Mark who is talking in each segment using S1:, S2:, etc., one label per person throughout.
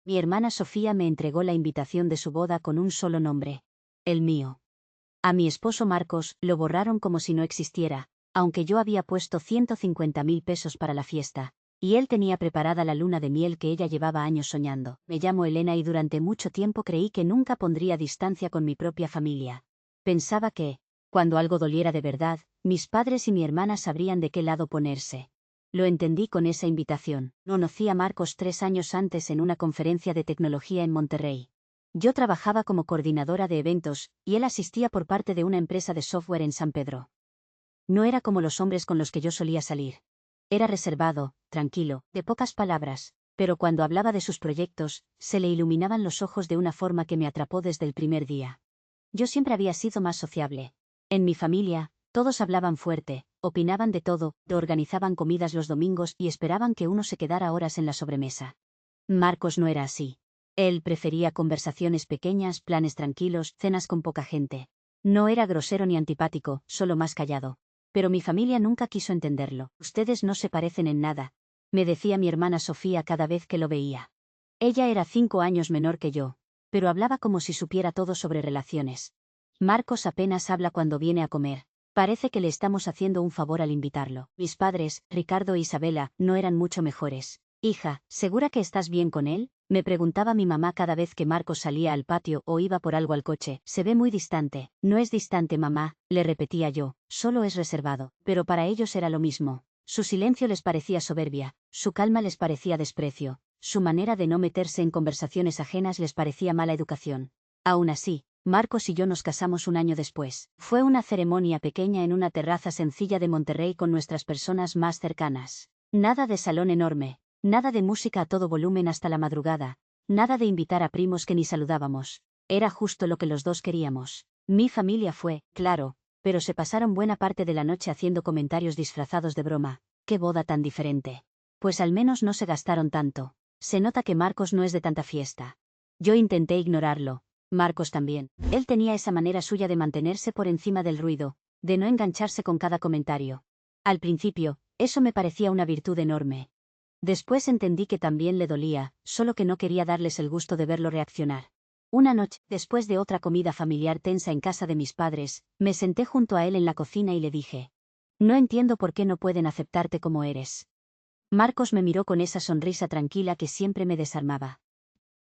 S1: Mi hermana Sofía me entregó la invitación de su boda con un solo nombre. El mío. A mi esposo Marcos lo borraron como si no existiera, aunque yo había puesto 150.000 pesos para la fiesta. Y él tenía preparada la luna de miel que ella llevaba años soñando. Me llamo Elena y durante mucho tiempo creí que nunca pondría distancia con mi propia familia. Pensaba que, cuando algo doliera de verdad, mis padres y mi hermana sabrían de qué lado ponerse. Lo entendí con esa invitación. Conocí a Marcos 3 años antes en una conferencia de tecnología en Monterrey. Yo trabajaba como coordinadora de eventos, y él asistía por parte de una empresa de software en San Pedro. No era como los hombres con los que yo solía salir. Era reservado, tranquilo, de pocas palabras, pero cuando hablaba de sus proyectos, se le iluminaban los ojos de una forma que me atrapó desde el primer día. Yo siempre había sido más sociable. En mi familia, todos hablaban fuerte, opinaban de todo, organizaban comidas los domingos y esperaban que uno se quedara horas en la sobremesa. Marcos no era así. Él prefería conversaciones pequeñas, planes tranquilos, cenas con poca gente. No era grosero ni antipático, solo más callado. Pero mi familia nunca quiso entenderlo. Ustedes no se parecen en nada, me decía mi hermana Sofía cada vez que lo veía. Ella era 5 años menor que yo, pero hablaba como si supiera todo sobre relaciones. Marcos apenas habla cuando viene a comer. Parece que le estamos haciendo un favor al invitarlo. Mis padres, Ricardo e Isabela, no eran mucho mejores. Hija, ¿segura que estás bien con él? Me preguntaba mi mamá cada vez que Marcos salía al patio o iba por algo al coche. Se ve muy distante. No es distante, mamá, le repetía yo, solo es reservado. Pero para ellos era lo mismo. Su silencio les parecía soberbia, su calma les parecía desprecio, su manera de no meterse en conversaciones ajenas les parecía mala educación. Aún así, Marcos y yo nos casamos un año después. Fue una ceremonia pequeña en una terraza sencilla de Monterrey con nuestras personas más cercanas. Nada de salón enorme. Nada de música a todo volumen hasta la madrugada, nada de invitar a primos que ni saludábamos. Era justo lo que los dos queríamos. Mi familia fue, claro, pero se pasaron buena parte de la noche haciendo comentarios disfrazados de broma. ¡Qué boda tan diferente! Pues al menos no se gastaron tanto. Se nota que Marcos no es de tanta fiesta. Yo intenté ignorarlo. Marcos también. Él tenía esa manera suya de mantenerse por encima del ruido, de no engancharse con cada comentario. Al principio, eso me parecía una virtud enorme. Después entendí que también le dolía, solo que no quería darles el gusto de verlo reaccionar. Una noche, después de otra comida familiar tensa en casa de mis padres, me senté junto a él en la cocina y le dije: no entiendo por qué no pueden aceptarte como eres. Marcos me miró con esa sonrisa tranquila que siempre me desarmaba.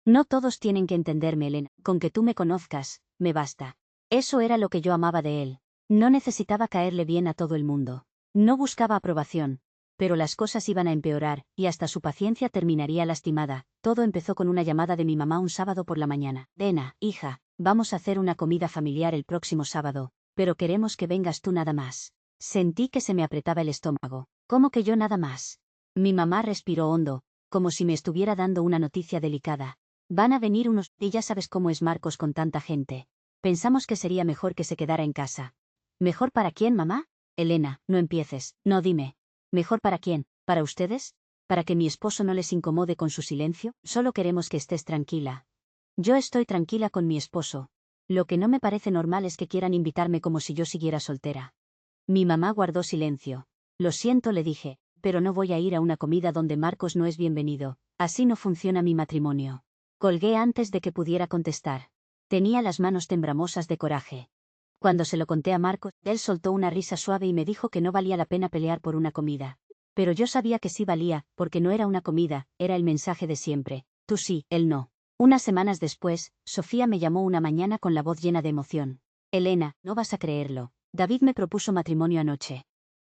S1: No todos tienen que entenderme, Elena, con que tú me conozcas, me basta. Eso era lo que yo amaba de él. No necesitaba caerle bien a todo el mundo. No buscaba aprobación. Pero las cosas iban a empeorar, y hasta su paciencia terminaría lastimada. Todo empezó con una llamada de mi mamá un sábado por la mañana. Elena, hija, vamos a hacer una comida familiar el próximo sábado, pero queremos que vengas tú nada más. Sentí que se me apretaba el estómago. ¿Cómo que yo nada más? Mi mamá respiró hondo, como si me estuviera dando una noticia delicada. Van a venir unos, y ya sabes cómo es Marcos con tanta gente. Pensamos que sería mejor que se quedara en casa. ¿Mejor para quién, mamá? Elena, no empieces, no dime. ¿Mejor para quién? ¿Para ustedes? ¿Para que mi esposo no les incomode con su silencio? Solo queremos que estés tranquila. Yo estoy tranquila con mi esposo. Lo que no me parece normal es que quieran invitarme como si yo siguiera soltera. Mi mamá guardó silencio. Lo siento, le dije, pero no voy a ir a una comida donde Marcos no es bienvenido. Así no funciona mi matrimonio. Colgué antes de que pudiera contestar. Tenía las manos tembramosas de coraje. Cuando se lo conté a Marcos, él soltó una risa suave y me dijo que no valía la pena pelear por una comida. Pero yo sabía que sí valía, porque no era una comida, era el mensaje de siempre. Tú sí, él no. Unas semanas después, Sofía me llamó una mañana con la voz llena de emoción. Elena, no vas a creerlo. David me propuso matrimonio anoche.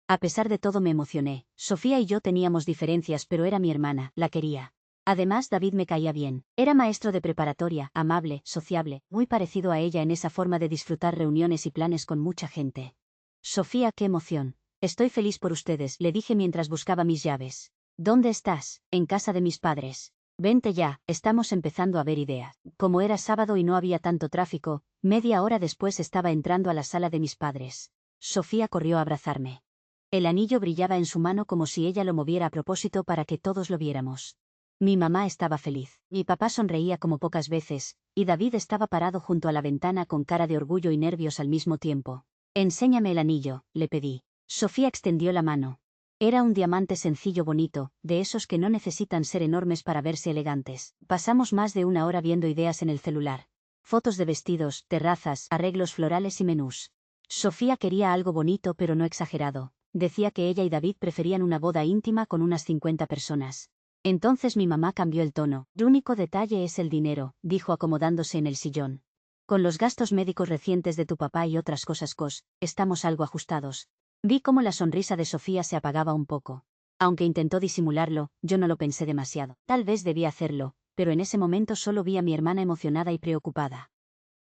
S1: A pesar de todo me emocioné. Sofía y yo teníamos diferencias, pero era mi hermana, la quería. Además, David me caía bien. Era maestro de preparatoria, amable, sociable, muy parecido a ella en esa forma de disfrutar reuniones y planes con mucha gente. Sofía, qué emoción. Estoy feliz por ustedes, le dije mientras buscaba mis llaves. ¿Dónde estás? En casa de mis padres. Vente ya, estamos empezando a ver ideas. Como era sábado y no había tanto tráfico, media hora después estaba entrando a la sala de mis padres. Sofía corrió a abrazarme. El anillo brillaba en su mano como si ella lo moviera a propósito para que todos lo viéramos. Mi mamá estaba feliz, mi papá sonreía como pocas veces, y David estaba parado junto a la ventana con cara de orgullo y nervios al mismo tiempo. Enséñame el anillo, le pedí. Sofía extendió la mano. Era un diamante sencillo bonito, de esos que no necesitan ser enormes para verse elegantes. Pasamos más de una hora viendo ideas en el celular. Fotos de vestidos, terrazas, arreglos florales y menús. Sofía quería algo bonito pero no exagerado. Decía que ella y David preferían una boda íntima con unas 50 personas. Entonces mi mamá cambió el tono. El único detalle es el dinero, dijo acomodándose en el sillón. Con los gastos médicos recientes de tu papá y otras cosas estamos algo ajustados. Vi cómo la sonrisa de Sofía se apagaba un poco. Aunque intentó disimularlo, yo no lo pensé demasiado. Tal vez debía hacerlo, pero en ese momento solo vi a mi hermana emocionada y preocupada.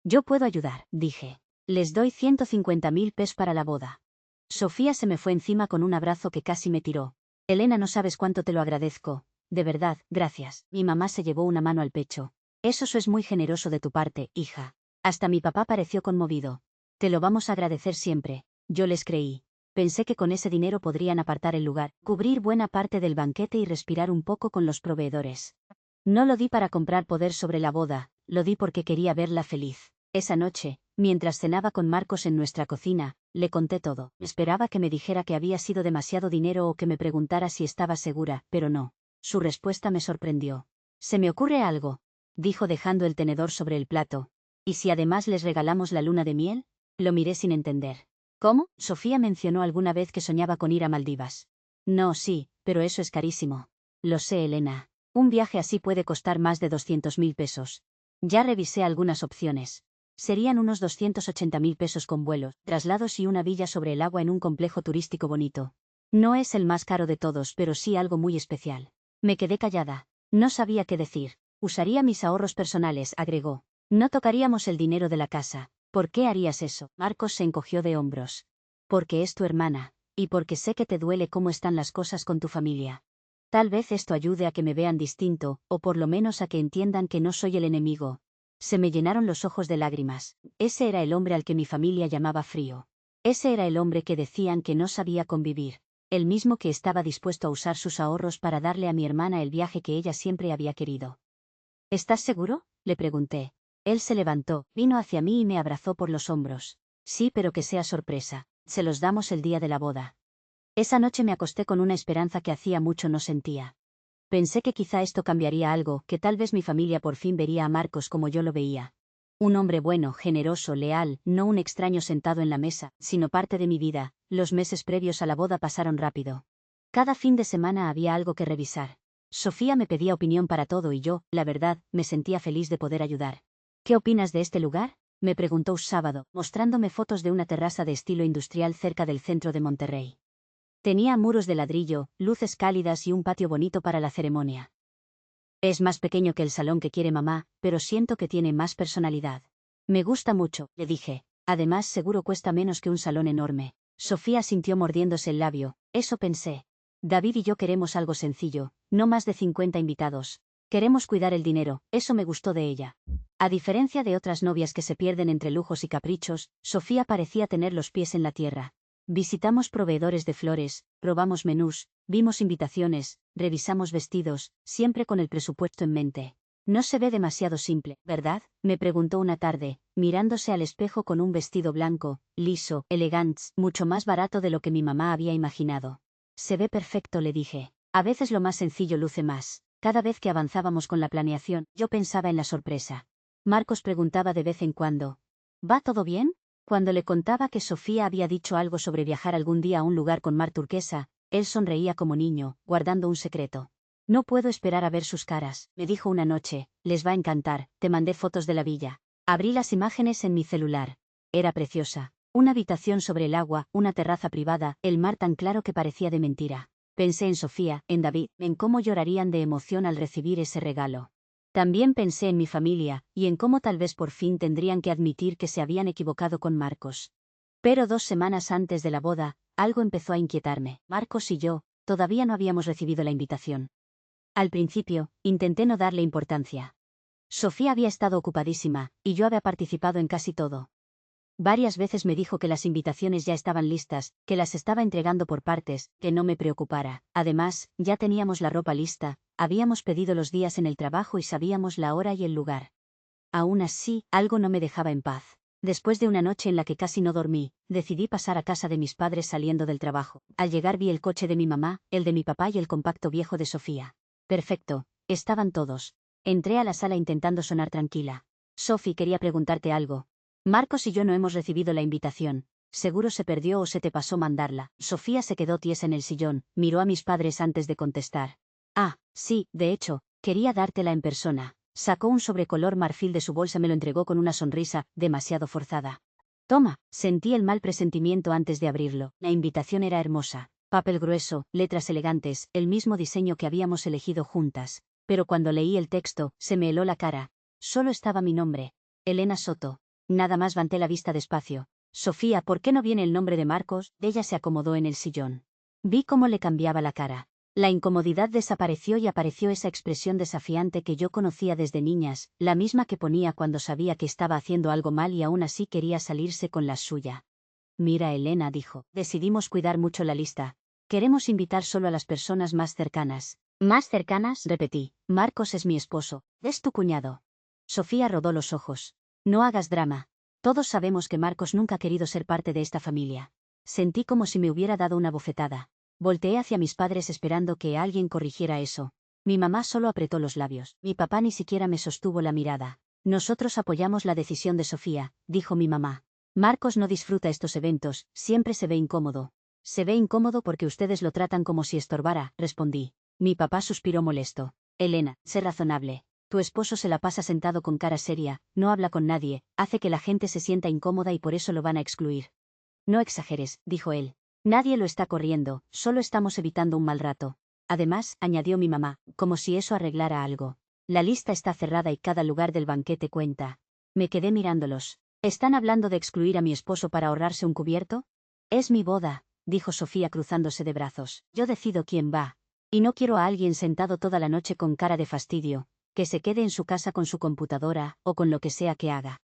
S1: Yo puedo ayudar, dije. Les doy 150.000 pesos para la boda. Sofía se me fue encima con un abrazo que casi me tiró. Elena, no sabes cuánto te lo agradezco. De verdad, gracias. Mi mamá se llevó una mano al pecho. Eso es muy generoso de tu parte, hija. Hasta mi papá pareció conmovido. Te lo vamos a agradecer siempre. Yo les creí. Pensé que con ese dinero podrían apartar el lugar, cubrir buena parte del banquete y respirar un poco con los proveedores. No lo di para comprar poder sobre la boda, lo di porque quería verla feliz. Esa noche, mientras cenaba con Marcos en nuestra cocina, le conté todo. Esperaba que me dijera que había sido demasiado dinero o que me preguntara si estaba segura, pero no. Su respuesta me sorprendió. «Se me ocurre algo», dijo dejando el tenedor sobre el plato. «¿Y si además les regalamos la luna de miel?» Lo miré sin entender. «¿Cómo?» Sofía mencionó alguna vez que soñaba con ir a Maldivas. «No, sí, pero eso es carísimo». «Lo sé, Elena. Un viaje así puede costar más de 200.000 pesos. Ya revisé algunas opciones. Serían unos 280.000 pesos con vuelos, traslados y una villa sobre el agua en un complejo turístico bonito. No es el más caro de todos, pero sí algo muy especial». Me quedé callada. No sabía qué decir. «Usaría mis ahorros personales», agregó. «No tocaríamos el dinero de la casa». «¿Por qué harías eso?» Marcos se encogió de hombros. «Porque es tu hermana, y porque sé que te duele cómo están las cosas con tu familia. Tal vez esto ayude a que me vean distinto, o por lo menos a que entiendan que no soy el enemigo». Se me llenaron los ojos de lágrimas. Ese era el hombre al que mi familia llamaba frío. Ese era el hombre que decían que no sabía convivir. El mismo que estaba dispuesto a usar sus ahorros para darle a mi hermana el viaje que ella siempre había querido. «¿Estás seguro?», le pregunté. Él se levantó, vino hacia mí y me abrazó por los hombros. «Sí, pero que sea sorpresa. Se los damos el día de la boda». Esa noche me acosté con una esperanza que hacía mucho no sentía. Pensé que quizá esto cambiaría algo, que tal vez mi familia por fin vería a Marcos como yo lo veía. Un hombre bueno, generoso, leal, no un extraño sentado en la mesa, sino parte de mi vida. Los meses previos a la boda pasaron rápido. Cada fin de semana había algo que revisar. Sofía me pedía opinión para todo y yo, la verdad, me sentía feliz de poder ayudar. «¿Qué opinas de este lugar?», me preguntó un sábado, mostrándome fotos de una terraza de estilo industrial cerca del centro de Monterrey. Tenía muros de ladrillo, luces cálidas y un patio bonito para la ceremonia. «Es más pequeño que el salón que quiere mamá, pero siento que tiene más personalidad». «Me gusta mucho», le dije. «Además seguro cuesta menos que un salón enorme». Sofía sintió mordiéndose el labio. «Eso pensé. David y yo queremos algo sencillo, no más de 50 invitados. Queremos cuidar el dinero», eso me gustó de ella. A diferencia de otras novias que se pierden entre lujos y caprichos, Sofía parecía tener los pies en la tierra. Visitamos proveedores de flores, probamos menús, vimos invitaciones, revisamos vestidos, siempre con el presupuesto en mente. «No se ve demasiado simple, ¿verdad?», me preguntó una tarde, mirándose al espejo con un vestido blanco, liso, elegante, mucho más barato de lo que mi mamá había imaginado. «Se ve perfecto», le dije. «A veces lo más sencillo luce más». Cada vez que avanzábamos con la planeación, yo pensaba en la sorpresa. Marcos preguntaba de vez en cuando: «¿Va todo bien?». Cuando le contaba que Sofía había dicho algo sobre viajar algún día a un lugar con mar turquesa, él sonreía como niño, guardando un secreto. «No puedo esperar a ver sus caras», me dijo una noche. «Les va a encantar, te mandé fotos de la villa». Abrí las imágenes en mi celular. Era preciosa. Una habitación sobre el agua, una terraza privada, el mar tan claro que parecía de mentira. Pensé en Sofía, en David, en cómo llorarían de emoción al recibir ese regalo. También pensé en mi familia, y en cómo tal vez por fin tendrían que admitir que se habían equivocado con Marcos. Pero 2 semanas antes de la boda, algo empezó a inquietarme. Marcos y yo, todavía no habíamos recibido la invitación. Al principio, intenté no darle importancia. Sofía había estado ocupadísima, y yo había participado en casi todo. Varias veces me dijo que las invitaciones ya estaban listas, que las estaba entregando por partes, que no me preocupara. Además, ya teníamos la ropa lista, habíamos pedido los días en el trabajo y sabíamos la hora y el lugar. Aún así, algo no me dejaba en paz. Después de una noche en la que casi no dormí, decidí pasar a casa de mis padres saliendo del trabajo. Al llegar vi el coche de mi mamá, el de mi papá y el compacto viejo de Sofía. Perfecto, estaban todos. Entré a la sala intentando sonar tranquila. Sophie, quería preguntarte algo. Marcos y yo no hemos recibido la invitación. Seguro se perdió o se te pasó mandarla. Sofía se quedó tiesa en el sillón, miró a mis padres antes de contestar. Ah, sí, de hecho, quería dártela en persona. Sacó un sobre color marfil de su bolsa y me lo entregó con una sonrisa, demasiado forzada. Toma, sentí el mal presentimiento antes de abrirlo. La invitación era hermosa. Papel grueso, letras elegantes, el mismo diseño que habíamos elegido juntas. Pero cuando leí el texto, se me heló la cara. Solo estaba mi nombre. Elena Soto. Nada más levanté la vista despacio. Sofía, ¿por qué no viene el nombre de Marcos? Ella se acomodó en el sillón. Vi cómo le cambiaba la cara. La incomodidad desapareció y apareció esa expresión desafiante que yo conocía desde niñas, la misma que ponía cuando sabía que estaba haciendo algo mal y aún así quería salirse con la suya. Mira, Elena, dijo, decidimos cuidar mucho la lista. Queremos invitar solo a las personas más cercanas. ¿Más cercanas? Repetí. Marcos es mi esposo. Es tu cuñado. Sofía rodó los ojos. No hagas drama. Todos sabemos que Marcos nunca ha querido ser parte de esta familia. Sentí como si me hubiera dado una bofetada. Volteé hacia mis padres esperando que alguien corrigiera eso. Mi mamá solo apretó los labios. Mi papá ni siquiera me sostuvo la mirada. Nosotros apoyamos la decisión de Sofía, dijo mi mamá. Marcos no disfruta estos eventos, siempre se ve incómodo. Se ve incómodo porque ustedes lo tratan como si estorbara, respondí. Mi papá suspiró molesto. Elena, sé razonable. Tu esposo se la pasa sentado con cara seria, no habla con nadie, hace que la gente se sienta incómoda y por eso lo van a excluir. No exageres, dijo él. Nadie lo está corriendo, solo estamos evitando un mal rato. Además, añadió mi mamá, como si eso arreglara algo. La lista está cerrada y cada lugar del banquete cuenta. Me quedé mirándolos. ¿Están hablando de excluir a mi esposo para ahorrarse un cubierto? Es mi boda, dijo Sofía cruzándose de brazos. Yo decido quién va. Y no quiero a alguien sentado toda la noche con cara de fastidio, que se quede en su casa con su computadora, o con lo que sea que haga.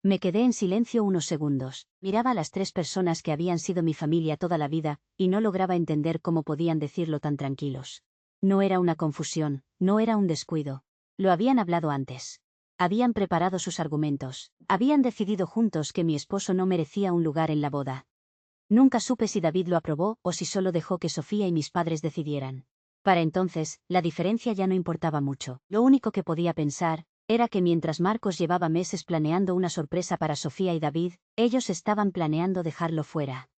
S1: Me quedé en silencio unos segundos, miraba a las 3 personas que habían sido mi familia toda la vida, y no lograba entender cómo podían decirlo tan tranquilos. No era una confusión, no era un descuido. Lo habían hablado antes. Habían preparado sus argumentos. Habían decidido juntos que mi esposo no merecía un lugar en la boda. Nunca supe si David lo aprobó o si solo dejó que Sofía y mis padres decidieran. Para entonces, la diferencia ya no importaba mucho. Lo único que podía pensar era que mientras Marcos llevaba meses planeando una sorpresa para Sofía y David, ellos estaban planeando dejarlo fuera.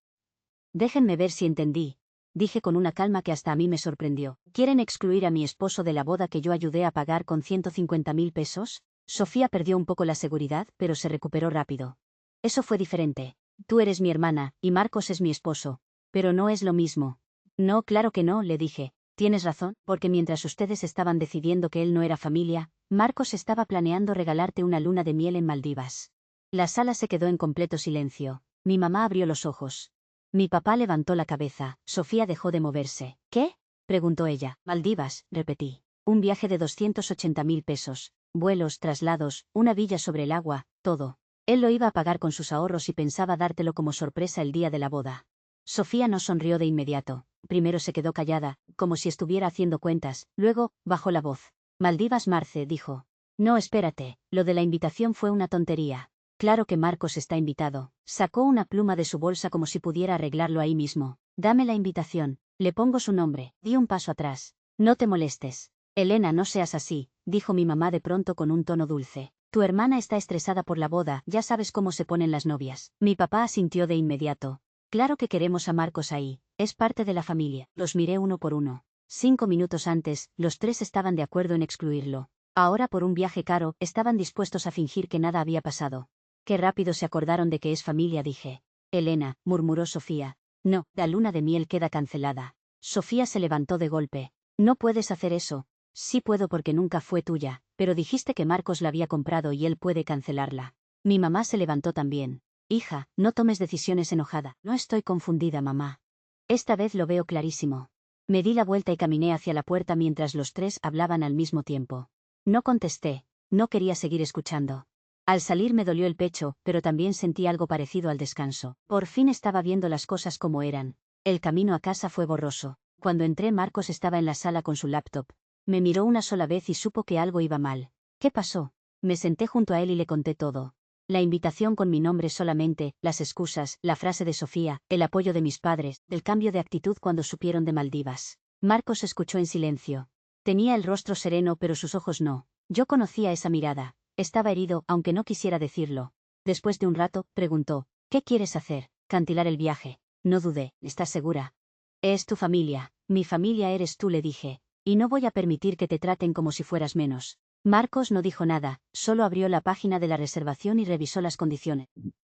S1: Déjenme ver si entendí, dije con una calma que hasta a mí me sorprendió. ¿Quieren excluir a mi esposo de la boda que yo ayudé a pagar con 150.000 pesos? Sofía perdió un poco la seguridad, pero se recuperó rápido. Eso fue diferente. Tú eres mi hermana, y Marcos es mi esposo. Pero no es lo mismo. No, claro que no, le dije. Tienes razón, porque mientras ustedes estaban decidiendo que él no era familia, Marcos estaba planeando regalarte una luna de miel en Maldivas. La sala se quedó en completo silencio. Mi mamá abrió los ojos. Mi papá levantó la cabeza. Sofía dejó de moverse. ¿Qué? Preguntó ella. Maldivas, repetí. Un viaje de 280.000 pesos. Vuelos, traslados, una villa sobre el agua, todo. Él lo iba a pagar con sus ahorros y pensaba dártelo como sorpresa el día de la boda. Sofía no sonrió de inmediato. Primero se quedó callada, como si estuviera haciendo cuentas, luego, bajó la voz. Maldivas Marce, dijo. No, espérate, lo de la invitación fue una tontería. Claro que Marcos está invitado. Sacó una pluma de su bolsa como si pudiera arreglarlo ahí mismo. Dame la invitación. Le pongo su nombre. Di un paso atrás. No te molestes. Elena, no seas así, dijo mi mamá de pronto con un tono dulce. Tu hermana está estresada por la boda, ya sabes cómo se ponen las novias. Mi papá asintió de inmediato. Claro que queremos a Marcos ahí. Es parte de la familia. Los miré uno por uno. 5 minutos antes, los 3 estaban de acuerdo en excluirlo. Ahora por un viaje caro, estaban dispuestos a fingir que nada había pasado. Qué rápido se acordaron de que es familia, dije. Elena, murmuró Sofía. No, la luna de miel queda cancelada. Sofía se levantó de golpe. No puedes hacer eso. Sí puedo porque nunca fue tuya, pero dijiste que Marcos la había comprado y él puede cancelarla. Mi mamá se levantó también. Hija, no tomes decisiones enojada. No estoy confundida, mamá. Esta vez lo veo clarísimo. Me di la vuelta y caminé hacia la puerta mientras los 3 hablaban al mismo tiempo. No contesté. No quería seguir escuchando. Al salir me dolió el pecho, pero también sentí algo parecido al descanso. Por fin estaba viendo las cosas como eran. El camino a casa fue borroso. Cuando entré, Marcos estaba en la sala con su laptop. Me miró una sola vez y supo que algo iba mal. ¿Qué pasó? Me senté junto a él y le conté todo. La invitación con mi nombre solamente, las excusas, la frase de Sofía, el apoyo de mis padres, el cambio de actitud cuando supieron de Maldivas. Marcos escuchó en silencio. Tenía el rostro sereno pero sus ojos no. Yo conocía esa mirada. Estaba herido, aunque no quisiera decirlo. Después de un rato, preguntó, ¿qué quieres hacer? Cancelar el viaje. No dudé, ¿estás segura? Es tu familia. Mi familia eres tú, le dije. Y no voy a permitir que te traten como si fueras menos. Marcos no dijo nada, solo abrió la página de la reservación y revisó las condiciones.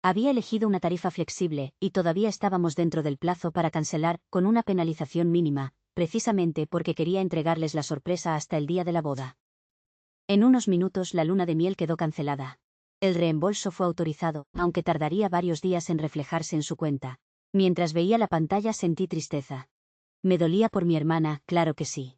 S1: Había elegido una tarifa flexible, y todavía estábamos dentro del plazo para cancelar, con una penalización mínima, precisamente porque quería entregarles la sorpresa hasta el día de la boda. En unos minutos la luna de miel quedó cancelada. El reembolso fue autorizado, aunque tardaría varios días en reflejarse en su cuenta. Mientras veía la pantalla sentí tristeza. Me dolía por mi hermana, claro que sí.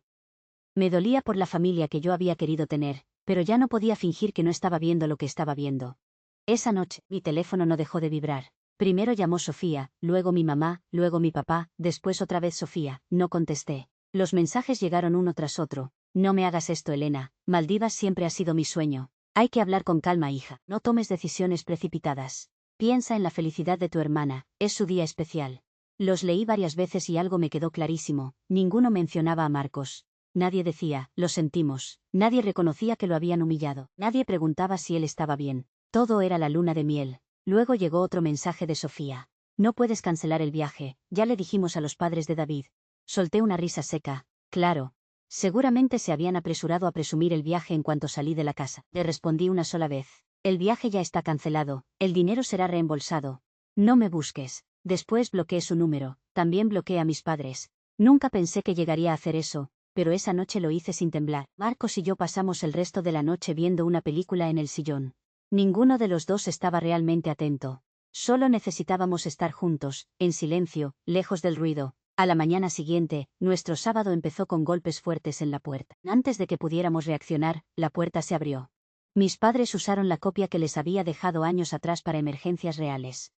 S1: Me dolía por la familia que yo había querido tener, pero ya no podía fingir que no estaba viendo lo que estaba viendo. Esa noche, mi teléfono no dejó de vibrar. Primero llamó Sofía, luego mi mamá, luego mi papá, después otra vez Sofía. No contesté. Los mensajes llegaron uno tras otro. No me hagas esto, Elena. Maldivas siempre ha sido mi sueño. Hay que hablar con calma, hija. No tomes decisiones precipitadas. Piensa en la felicidad de tu hermana. Es su día especial. Los leí varias veces y algo me quedó clarísimo. Ninguno mencionaba a Marcos. Nadie decía, lo sentimos. Nadie reconocía que lo habían humillado. Nadie preguntaba si él estaba bien. Todo era la luna de miel. Luego llegó otro mensaje de Sofía. No puedes cancelar el viaje, ya le dijimos a los padres de David. Solté una risa seca. Claro. Seguramente se habían apresurado a presumir el viaje en cuanto salí de la casa. Le respondí una sola vez. El viaje ya está cancelado, el dinero será reembolsado. No me busques. Después bloqueé su número, también bloqueé a mis padres. Nunca pensé que llegaría a hacer eso, pero esa noche lo hice sin temblar. Marcos y yo pasamos el resto de la noche viendo una película en el sillón. Ninguno de los dos estaba realmente atento. Solo necesitábamos estar juntos, en silencio, lejos del ruido. A la mañana siguiente, nuestro sábado empezó con golpes fuertes en la puerta. Antes de que pudiéramos reaccionar, la puerta se abrió. Mis padres usaron la copia que les había dejado años atrás para emergencias reales.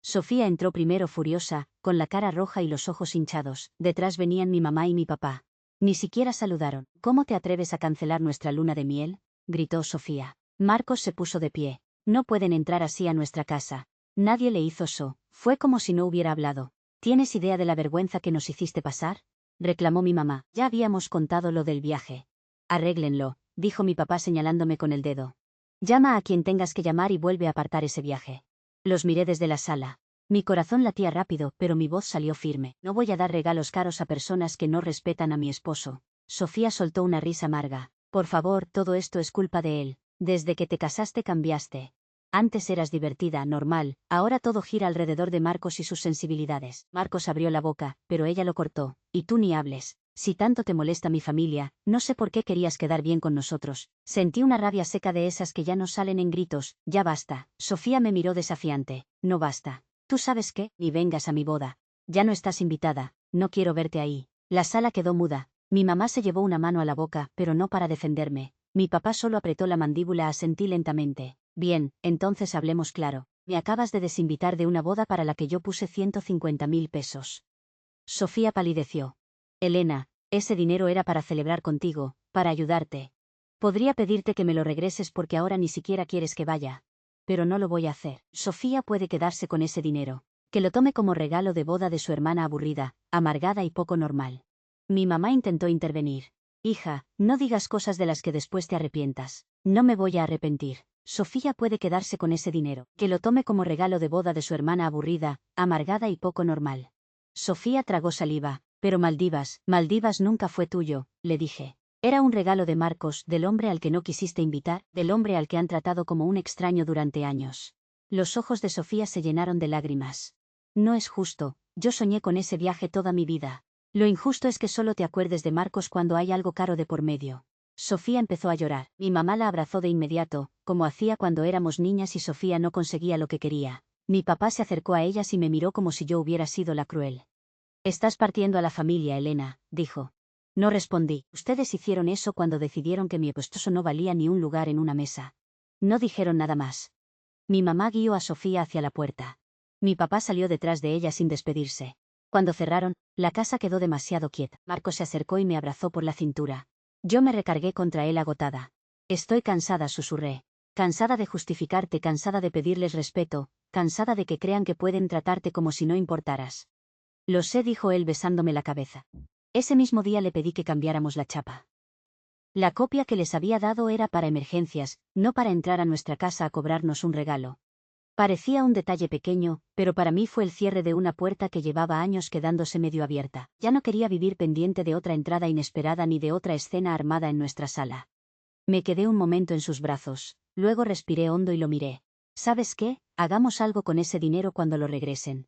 S1: Sofía entró primero furiosa, con la cara roja y los ojos hinchados. Detrás venían mi mamá y mi papá. Ni siquiera saludaron. ¿Cómo te atreves a cancelar nuestra luna de miel? Gritó Sofía. Marcos se puso de pie. No pueden entrar así a nuestra casa. Nadie le hizo so. Fue como si no hubiera hablado. ¿Tienes idea de la vergüenza que nos hiciste pasar? Reclamó mi mamá. Ya habíamos contado lo del viaje. Arréglenlo, dijo mi papá señalándome con el dedo. Llama a quien tengas que llamar y vuelve a apartar ese viaje. Los miré desde la sala. Mi corazón latía rápido, pero mi voz salió firme. No voy a dar regalos caros a personas que no respetan a mi esposo. Sofía soltó una risa amarga. Por favor, todo esto es culpa de él. Desde que te casaste cambiaste. Antes eras divertida, normal, ahora todo gira alrededor de Marcos y sus sensibilidades. Marcos abrió la boca, pero ella lo cortó. Y tú ni hables. Si tanto te molesta mi familia, no sé por qué querías quedar bien con nosotros. Sentí una rabia seca de esas que ya no salen en gritos. Ya basta. Sofía me miró desafiante. No basta. ¿Tú sabes qué? Ni vengas a mi boda. Ya no estás invitada. No quiero verte ahí. La sala quedó muda. Mi mamá se llevó una mano a la boca, pero no para defenderme. Mi papá solo apretó la mandíbula, asentí lentamente. Bien, entonces hablemos claro. Me acabas de desinvitar de una boda para la que yo puse 150.000 pesos. Sofía palideció. Elena, ese dinero era para celebrar contigo, para ayudarte. Podría pedirte que me lo regreses porque ahora ni siquiera quieres que vaya. Pero no lo voy a hacer. Sofía puede quedarse con ese dinero. Que lo tome como regalo de boda de su hermana aburrida, amargada y poco normal. Mi mamá intentó intervenir. Hija, no digas cosas de las que después te arrepientas. No me voy a arrepentir. Sofía puede quedarse con ese dinero. Que lo tome como regalo de boda de su hermana aburrida, amargada y poco normal. Sofía tragó saliva. Pero Maldivas nunca fue tuyo, le dije. Era un regalo de Marcos, del hombre al que no quisiste invitar, del hombre al que han tratado como un extraño durante años. Los ojos de Sofía se llenaron de lágrimas. No es justo, yo soñé con ese viaje toda mi vida. Lo injusto es que solo te acuerdes de Marcos cuando hay algo caro de por medio. Sofía empezó a llorar. Mi mamá la abrazó de inmediato, como hacía cuando éramos niñas y Sofía no conseguía lo que quería. Mi papá se acercó a ellas y me miró como si yo hubiera sido la cruel. Estás partiendo a la familia, Elena, dijo. No respondí. Ustedes hicieron eso cuando decidieron que mi esposo no valía ni un lugar en una mesa. No dijeron nada más. Mi mamá guió a Sofía hacia la puerta. Mi papá salió detrás de ella sin despedirse. Cuando cerraron, la casa quedó demasiado quieta. Marcos se acercó y me abrazó por la cintura. Yo me recargué contra él agotada. Estoy cansada, susurré. Cansada de justificarte, cansada de pedirles respeto, cansada de que crean que pueden tratarte como si no importaras. Lo sé, dijo él besándome la cabeza. Ese mismo día le pedí que cambiáramos la chapa. La copia que les había dado era para emergencias, no para entrar a nuestra casa a cobrarnos un regalo. Parecía un detalle pequeño, pero para mí fue el cierre de una puerta que llevaba años quedándose medio abierta. Ya no quería vivir pendiente de otra entrada inesperada ni de otra escena armada en nuestra sala. Me quedé un momento en sus brazos, luego respiré hondo y lo miré. ¿Sabes qué? Hagamos algo con ese dinero cuando lo regresen.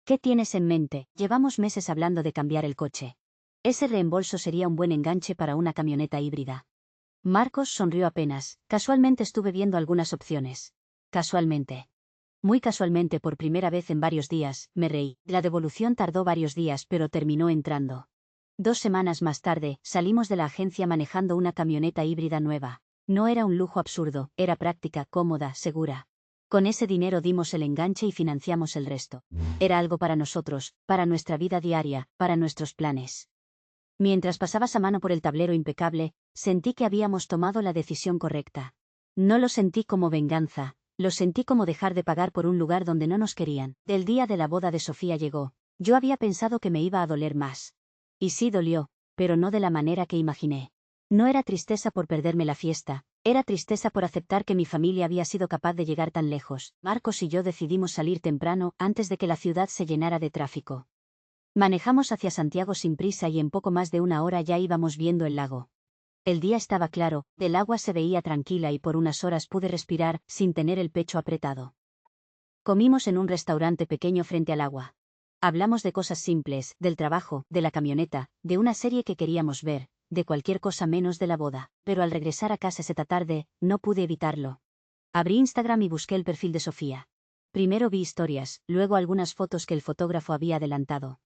S1: ¿Qué tienes en mente? Llevamos meses hablando de cambiar el coche. Ese reembolso sería un buen enganche para una camioneta híbrida. Marcos sonrió apenas. Casualmente estuve viendo algunas opciones. Casualmente. Muy casualmente, por primera vez en varios días, me reí. La devolución tardó varios días, pero terminó entrando. 2 semanas más tarde, salimos de la agencia manejando una camioneta híbrida nueva. No era un lujo absurdo, era práctica, cómoda, segura. Con ese dinero dimos el enganche y financiamos el resto. Era algo para nosotros, para nuestra vida diaria, para nuestros planes. Mientras pasabas a mano por el tablero impecable, sentí que habíamos tomado la decisión correcta. No lo sentí como venganza, lo sentí como dejar de pagar por un lugar donde no nos querían. El día de la boda de Sofía llegó. Yo había pensado que me iba a doler más. Y sí dolió, pero no de la manera que imaginé. No era tristeza por perderme la fiesta, era tristeza por aceptar que mi familia había sido capaz de llegar tan lejos. Marcos y yo decidimos salir temprano, antes de que la ciudad se llenara de tráfico. Manejamos hacia Santiago sin prisa y en poco más de una hora ya íbamos viendo el lago. El día estaba claro, el agua se veía tranquila y por unas horas pude respirar, sin tener el pecho apretado. Comimos en un restaurante pequeño frente al agua. Hablamos de cosas simples, del trabajo, de la camioneta, de una serie que queríamos ver, de cualquier cosa menos de la boda, pero al regresar a casa esa tarde, no pude evitarlo. Abrí Instagram y busqué el perfil de Sofía. Primero vi historias, luego algunas fotos que el fotógrafo había adelantado.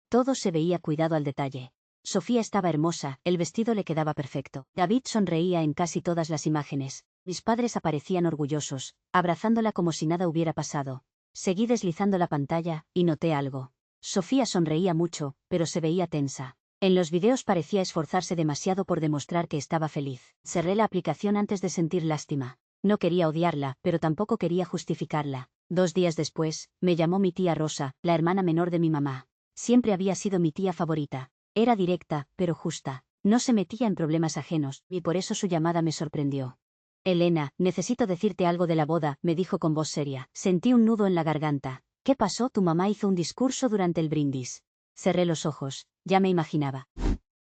S1: Todo se veía cuidado al detalle. Sofía estaba hermosa, el vestido le quedaba perfecto. David sonreía en casi todas las imágenes. Mis padres aparecían orgullosos, abrazándola como si nada hubiera pasado. Seguí deslizando la pantalla, y noté algo. Sofía sonreía mucho, pero se veía tensa. En los videos parecía esforzarse demasiado por demostrar que estaba feliz. Cerré la aplicación antes de sentir lástima. No quería odiarla, pero tampoco quería justificarla. 2 días después, me llamó mi tía Rosa, la hermana menor de mi mamá. Siempre había sido mi tía favorita. Era directa, pero justa. No se metía en problemas ajenos, y por eso su llamada me sorprendió. Elena, necesito decirte algo de la boda, me dijo con voz seria. Sentí un nudo en la garganta. ¿Qué pasó? Tu mamá hizo un discurso durante el brindis. Cerré los ojos, ya me imaginaba.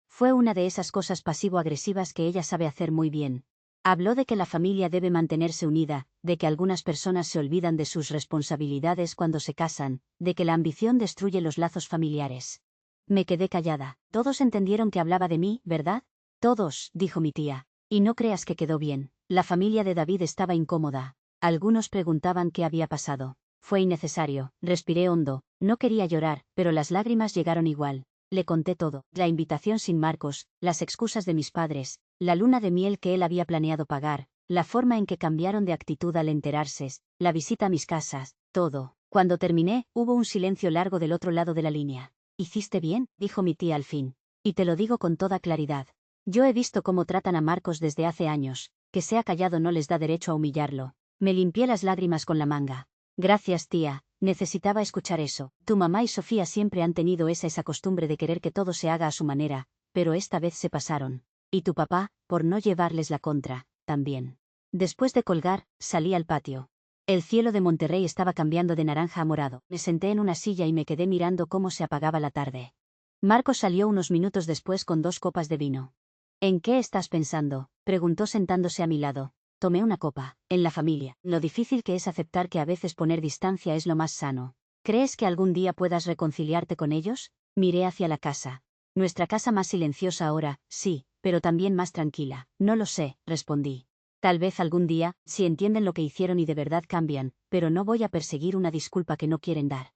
S1: Fue una de esas cosas pasivo-agresivas que ella sabe hacer muy bien. Habló de que la familia debe mantenerse unida, de que algunas personas se olvidan de sus responsabilidades cuando se casan, de que la ambición destruye los lazos familiares. Me quedé callada. Todos entendieron que hablaba de mí, ¿verdad? Todos, dijo mi tía. Y no creas que quedó bien. La familia de David estaba incómoda. Algunos preguntaban qué había pasado. Fue innecesario. Respiré hondo. No quería llorar, pero las lágrimas llegaron igual. Le conté todo, la invitación sin Marcos, las excusas de mis padres, la luna de miel que él había planeado pagar, la forma en que cambiaron de actitud al enterarse, la visita a mis casas, todo. Cuando terminé, hubo un silencio largo del otro lado de la línea. «¿Hiciste bien?», dijo mi tía al fin. «Y te lo digo con toda claridad. Yo he visto cómo tratan a Marcos desde hace años, que sea callado no les da derecho a humillarlo». Me limpié las lágrimas con la manga. «Gracias, tía. Necesitaba escuchar eso. Tu mamá y Sofía siempre han tenido esa costumbre de querer que todo se haga a su manera, pero esta vez se pasaron. Y tu papá, por no llevarles la contra, también». Después de colgar, salí al patio. El cielo de Monterrey estaba cambiando de naranja a morado. Me senté en una silla y me quedé mirando cómo se apagaba la tarde. Marcos salió unos minutos después con 2 copas de vino. «¿En qué estás pensando?», preguntó sentándose a mi lado. Tomé una copa. En la familia, lo difícil que es aceptar que a veces poner distancia es lo más sano. ¿Crees que algún día puedas reconciliarte con ellos? Miré hacia la casa. Nuestra casa más silenciosa ahora, sí, pero también más tranquila. No lo sé, respondí. Tal vez algún día, si entienden lo que hicieron y de verdad cambian, pero no voy a perseguir una disculpa que no quieren dar.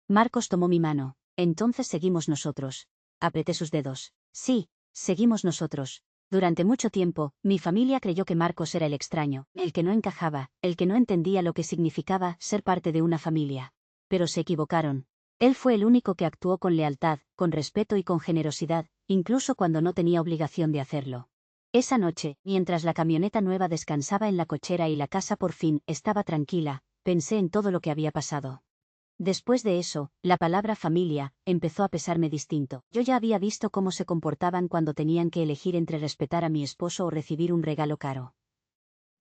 S1: Marcos tomó mi mano. Entonces seguimos nosotros. Apreté sus dedos. Sí, seguimos nosotros. Durante mucho tiempo, mi familia creyó que Marcos era el extraño, el que no encajaba, el que no entendía lo que significaba ser parte de una familia. Pero se equivocaron. Él fue el único que actuó con lealtad, con respeto y con generosidad, incluso cuando no tenía obligación de hacerlo. Esa noche, mientras la camioneta nueva descansaba en la cochera y la casa por fin estaba tranquila, pensé en todo lo que había pasado. Después de eso, la palabra familia empezó a pesarme distinto. Yo ya había visto cómo se comportaban cuando tenían que elegir entre respetar a mi esposo o recibir un regalo caro.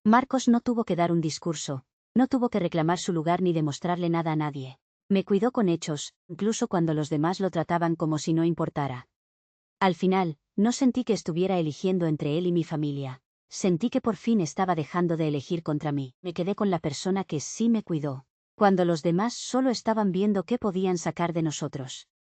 S1: Marcos no tuvo que dar un discurso, no tuvo que reclamar su lugar ni demostrarle nada a nadie. Me cuidó con hechos, incluso cuando los demás lo trataban como si no importara. Al final, no sentí que estuviera eligiendo entre él y mi familia. Sentí que por fin estaba dejando de elegir contra mí. Me quedé con la persona que sí me cuidó, cuando los demás solo estaban viendo qué podían sacar de nosotros.